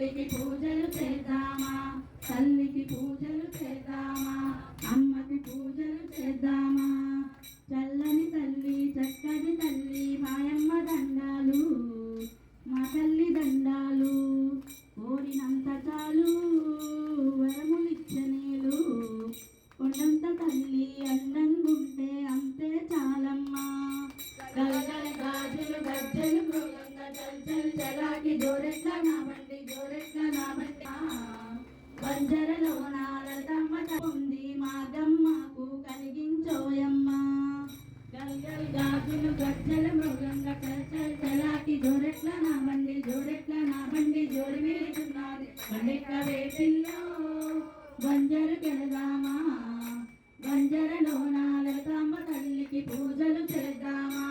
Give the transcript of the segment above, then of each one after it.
తల్లికి పూజలు చేద్దామా, తల్లికి పూజలు చేద్దామా, అమ్మకి పూజలు చేద్దామా. చల్లని తల్లి చక్కని తల్లి మాయమ్మ దండాలు, మా తల్లి దండాలు. కోరినంత చాలు వరములిచ్చనేలు, కొండంత తల్లి అందంగుంటే అంతే చాలమ్మా. గలగల గాజులు గజ్జలు మృగంగా చల్చల్ చలాకి జోరెట్ల నా బండి, జోరెట్ల నా బండి. బంజరలో నాలతమ్మ ఉంది మాదమ్మకు కలిగించోయమ్మా. గలగల గాజులు గజ్జలు మృగంగా చల్చల్ చలాకి జోరెట్ల నా బండి, జోరెట్ల నా బండి. జోడి మీరుతున్నది బండెక్కవే పిల్లో, బంజరకెళదామా. బంజరలో నాలతమ్మ తల్లికి పూజలు చేద్దామా.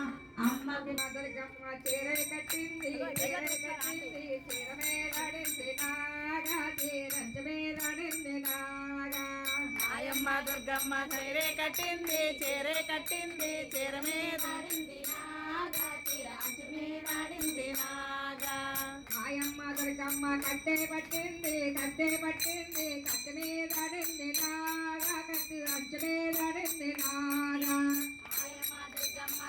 అమ్మకి మదరికమ్మ చీరై కట్టింది, చీరై కట్టింది, చీర మేలాడింది నాగా, చీరంచ మేలాడింది నాగా. ఆయమ్మ దుర్గమ్మ చీరే కట్టింది, చీరే కట్టింది, చీర మేలాడింది నాగా, చీరంచ మేలాడింది నాగా. ఆయమ్మ దుర్గమ్మ కట్టె పట్టింది, కట్టె పట్టింది, కట్టె మేలాడింది నాగా, కట్టె అంచ మేలాడింది నాగా. ఆయమ్మ దుర్గమ్మ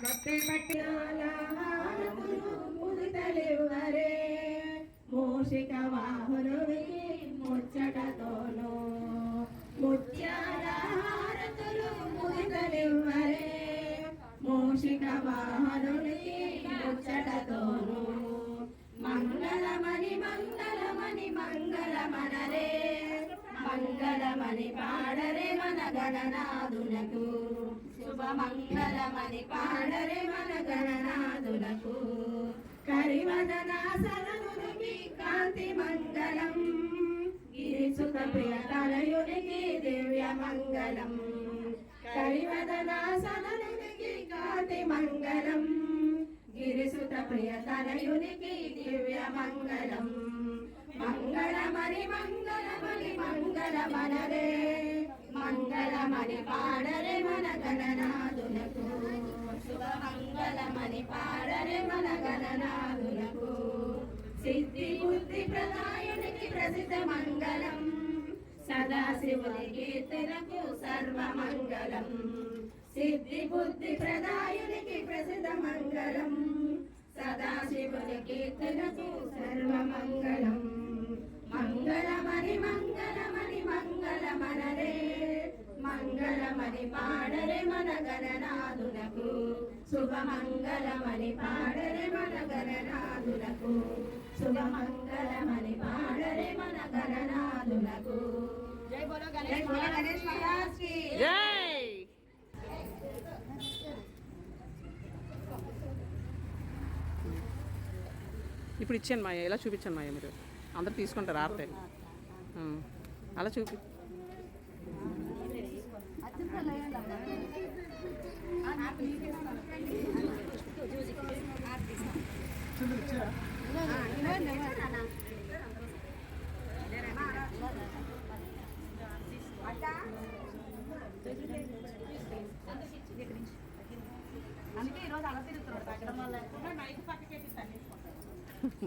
కట్టె పట్టి ముదితలివరే మూషిక వాహురుని ముచ్చటతోను, ముత్యాల హారతులు ముదితలివరే మూషిక వాహనుని ముచ్చటతోను. మంగళమణి మంగళమణి మంగళమనరే, మంగళమణి పాడరే మన గణనాథులకు, శుభమంగళమని పాడరే మన గణనాథులకు. కరివదనాసనునికి కాంతి మంగళం, గిరిసుత ప్రియ తనయునికి దివ్య మంగళం. కరివదనాసనునికి కాంతి మంగళం, గిరిసుత ప్రియ తనయునికి దివ్య మంగళం. మంగళమని మంగళమని మంగళమనరే, మంగళమని పాడరే మన గణనాథులకు, శుభమంగళమని పాడరే మన గణనాథులకు. సిద్ధి బుద్ధి ప్రదాయునికి ప్రసిద్ధ మంగళం, సదాశివుని కీర్తనకు సర్వమంగళం. సిద్ధి బుద్ధి ప్రదాయునికి ప్రసిద్ధ మంగళం, సదాశివుని కీర్తనకు సర్వమంగళం. మంగళమని మంగళమని మంగళమనరే, మంగళమని పాడరే మన గణనాథులకు, శుభమంగళమని పాడరే మన గణనాథులకు, శుభమంగళమని పాడరే మన గణనాథులకు. జై బోలో గణేష్ మహారాజ్ కి జై. ఇప్పుడు ఇచ్చాను మాయ, ఇలా చూపించాను మాయ, మీరు అందరు తీసుకుంటారు ఆరితే అలా చూపి.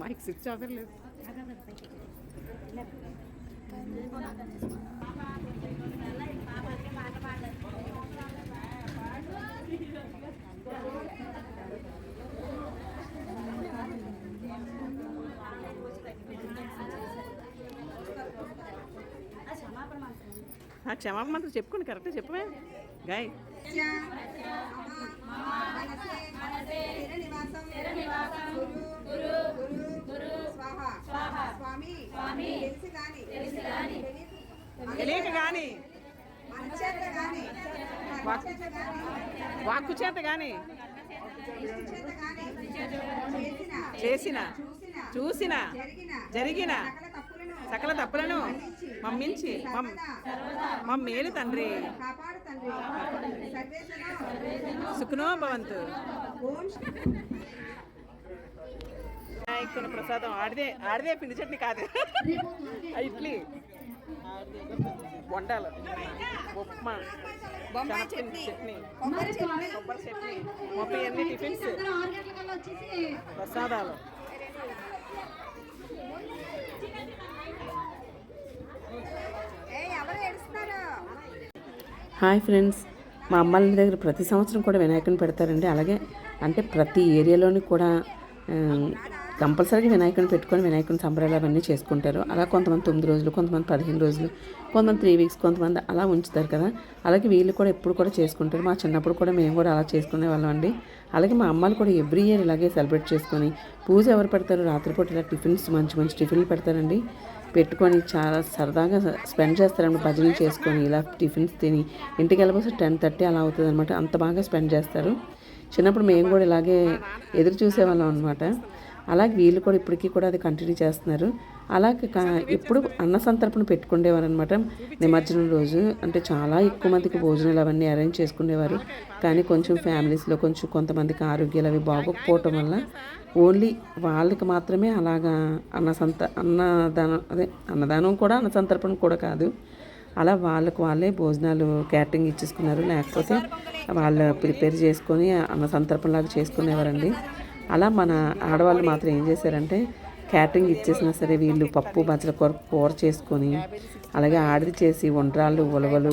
మైక్ స్విచ్ ఆఫర్ లేదు. క్షమాపణ మాత్రం చెప్పుకోండి, కరెక్ట్గా చెప్పవే గాయ్. తెలియక కానీ, వాక్కు చేత కానీ, చేసిన చూసిన జరిగిన సకల తప్పులను మమ్మించి మేలు తండ్రి సుఖనో భవంతు. ప్రసాదం ఆడిదే పిండి చట్నీ కాదు, ఇడ్లీ. వండాలి, ఉప్మా, బొంబాయి చట్నీ, కొబ్బరి చట్నీ, కొబ్బరి చట్నీ, 38 టిఫిన్స్, 6 గంటలకల్లా వచ్చేసి ప్రసాదాలు. ఎవరు ఏడుస్తున్నారు? హాయ్ ఫ్రెండ్స్, మా అమ్మాయిల దగ్గర ప్రతి సంవత్సరం కూడా వినాయకుని పెడతారండి. అలాగే అంటే ప్రతి ఏరియాలోని కూడా కంపల్సరీగా వినాయకుని పెట్టుకొని వినాయకుని సంబరాలు అవన్నీ చేసుకుంటారు. అలా కొంతమంది 9 రోజులు, కొంతమంది 15 రోజులు, కొంతమంది 3 వీక్స్, కొంతమంది అలా ఉంచుతారు కదా. అలాగే వీళ్ళు కూడా ఎప్పుడు కూడా చేసుకుంటారు. మా చిన్నప్పుడు కూడా మేము కూడా అలా చేసుకునే వాళ్ళం అండి. అలాగే మా అమ్మాయిలు కూడా ఎవ్రీ ఇయర్ ఇలాగే సెలబ్రేట్ చేసుకొని పూజ ఎవరు పెడతారు, రాత్రిపూట ఇలా టిఫిన్స్ మంచి మంచి టిఫిన్లు పెడతారండి. పెట్టుకొని చాలా సరదాగా స్పెండ్ చేస్తారండి. భజనలు చేసుకొని ఇలా టిఫిన్స్ తిని ఇంటికి వెళ్ళబోతే 10:30 అలా అవుతుంది అనమాట. అంత బాగా స్పెండ్ చేస్తారు. చిన్నప్పుడు మేము కూడా ఇలాగే ఎదురు చూసేవాళ్ళం అనమాట. అలాగే వీళ్ళు కూడా ఇప్పటికీ కూడా అది కంటిన్యూ చేస్తున్నారు. అలాగే ఇప్పుడు అన్న సంతర్పణ పెట్టుకునేవారు అనమాట. నిమజ్జనం రోజు అంటే చాలా ఎక్కువ మందికి భోజనాలు అవన్నీ అరేంజ్ చేసుకునేవారు. కానీ కొంచెం ఫ్యామిలీస్లో కొంతమందికి ఆరోగ్యాలు అవి బాగోకపోవటం వల్ల ఓన్లీ వాళ్ళకి మాత్రమే అలాగా అన్నదానం కూడా అన్న సంతర్పణ కూడా కాదు, అలా వాళ్ళే భోజనాలు క్యాటరింగ్ ఇచ్చేసుకున్నారు. లేకపోతే వాళ్ళు ప్రిపేర్ చేసుకొని అన్న సంతర్పణలాగా చేసుకునేవారండి. అలా మన ఆడవాళ్ళు మాత్రం ఏం చేశారంటే క్యాటరింగ్ ఇచ్చేసినా సరే వీళ్ళు పప్పు బచ్చల కూర చేసుకొని, అలాగే ఆడిది చేసి వంటరాళ్ళు, ఉలవలు,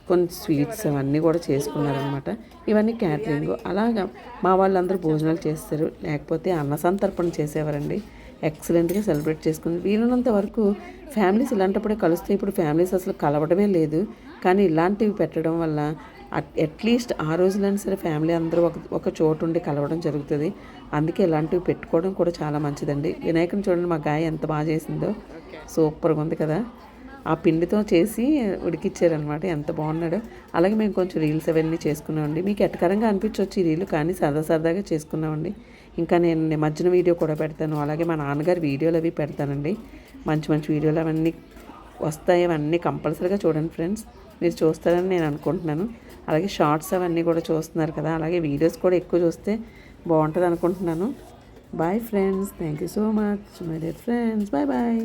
కొన్ని స్వీట్స్ అవన్నీ కూడా చేసుకున్నారనమాట. ఇవన్నీ క్యాటరింగ్. అలాగా మా వాళ్ళందరూ భోజనాలు చేస్తారు. లేకపోతే అన్న సంతర్పణ చేసేవారండి. ఎక్సలెంట్గా సెలబ్రేట్ చేసుకుని వీలున్నంత వరకు ఫ్యామిలీస్ ఇలాంటప్పుడే కలుస్తే. ఇప్పుడు ఫ్యామిలీస్ అసలు కలవడమే లేదు. కానీ ఇలాంటివి పెట్టడం వల్ల అట్లీస్ట్ ఆ రోజులైనా సరే ఫ్యామిలీ అందరూ ఒక చోటు ఉండి కలవడం జరుగుతుంది. అందుకే ఇలాంటివి పెట్టుకోవడం కూడా చాలా మంచిదండి. వినాయకుని చూడండి, మా గాయ ఎంత బాగా చేసిందో, సూపర్గా ఉంది కదా. ఆ పిండితో చేసి ఉడికిచ్చారనమాట. ఎంత బాగున్నాడో. అలాగే మేము కొంచెం రీల్స్ అవన్నీ చేసుకున్నామండి. మీకు ఎట్టకరంగా అనిపించవచ్చు ఈ రీలు, కానీ సరదాగా చేసుకున్నామండి. ఇంకా నేను నిమజ్జన వీడియో కూడా పెడతాను. అలాగే మా నాన్నగారి వీడియోలు అవి పెడతానండి. మంచి మంచి వీడియోలు అవన్నీ వస్తాయి. అవన్నీ కంపల్సరీగా చూడండి ఫ్రెండ్స్, మీరు చూస్తారని నేను అనుకుంటున్నాను. అలాగే షార్ట్స్ అవన్నీ కూడా చూస్తున్నారు కదా, అలాగే వీడియోస్ కూడా ఎక్కువ చూస్తే బాగుంటుంది అనుకుంటున్నాను. Bye friends, thank you so much my dear friends. Bye bye.